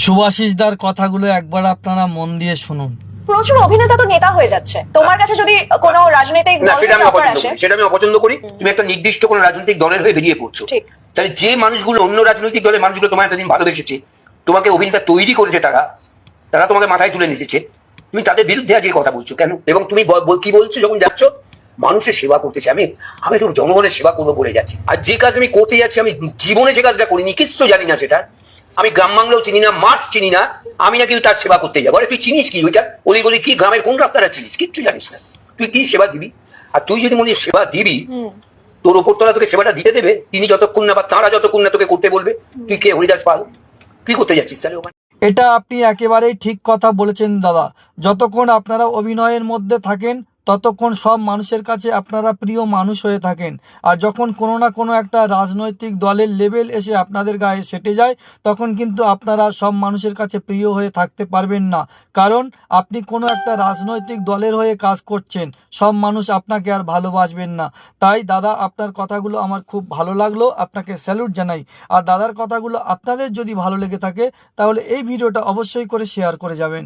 সুভাষিসদার কথাগুলো একবার আপনারা মন দিয়ে শুনুন। প্রচুর অভিনেতা তো নেতা হয়ে যাচ্ছে। তোমার কাছে যদি কোনো রাজনৈতিক না, দল সেটা আমি থেকে অফার অপছন্দ আসে, করি, সেটা আমি অপছন্দ করি। তুমি একটা নির্দিষ্ট কোনো রাজনৈতিক দলের হয়ে বেরিয়ে পড়ছো, ঠিক। তাহলে যে মানুষগুলো অন্য রাজনৈতিক দলের মানুষগুলো তোমার এতদিন ভালোবেসেছে, তোমাকে অভিনেতা তৈরি করেছে, তারা তোমাকে মাথায় তুলে নিয়েছে, তুমি তাদের বিরুদ্ধে আজকে কথা বলছো কেন? এবং তুমি কি বলছো যখন যাচ্ছ, মানুষের সেবা করতেছে, আমি আমি তো জনগণের সেবা করবো বলে যাচ্ছি। আর যে কাজ আমি করতে যাচ্ছি, আমি জীবনে যে কাজটা করিনি, কিচ্ছু জানি না সেটা। আমি গ্রাম বাংলাও চিনি না, মাঠ চিনি না, আমি নাকি তার সেবা করতে যাবো? আরে তুই চিনিস কি ওইটা? অলিগলি কি, গ্রামের কোন রাস্তাটা চিনিস? কিচ্ছু জানিস না। তুই কি সেবা দিবি? আর তুই যদি মনে হয় সেবা দিবি, তোর ওপর তোরা তোকে সেবাটা দিতে দেবে তিনি যতক্ষণ না, বা তারা যতক্ষণ না তোকে করতে বলবে। তুই কে, হরিদাস পাল? কি করতে যাচ্ছিস তাহলে ওখানে? এটা আপনি একেবারেই ঠিক কথা বলেছেন দাদা। যতক্ষণ আপনারা অভিনয়ের মধ্যে থাকেন ততক্ষণ সব মানুষের কাছে আপনারা প্রিয় মানুষ হয়ে থাকেন। আর যখন কোনো না কোনো একটা রাজনৈতিক দলের লেভেল এসে আপনাদের গায়ে সেটে যায়, তখন কিন্তু আপনারা সব মানুষের কাছে প্রিয় হয়ে থাকতে পারবেন না। কারণ আপনি কোনো একটা রাজনৈতিক দলের হয়ে কাজ করছেন, সব মানুষ আপনাকে আর ভালোবাসবেন না। তাই দাদা, আপনার কথাগুলো আমার খুব ভালো লাগলো, আপনাকে স্যালুট জানাই। আর দাদার কথাগুলো আপনাদের যদি ভালো লেগে থাকে তাহলে এই ভিডিওটা অবশ্যই করে শেয়ার করে যাবেন।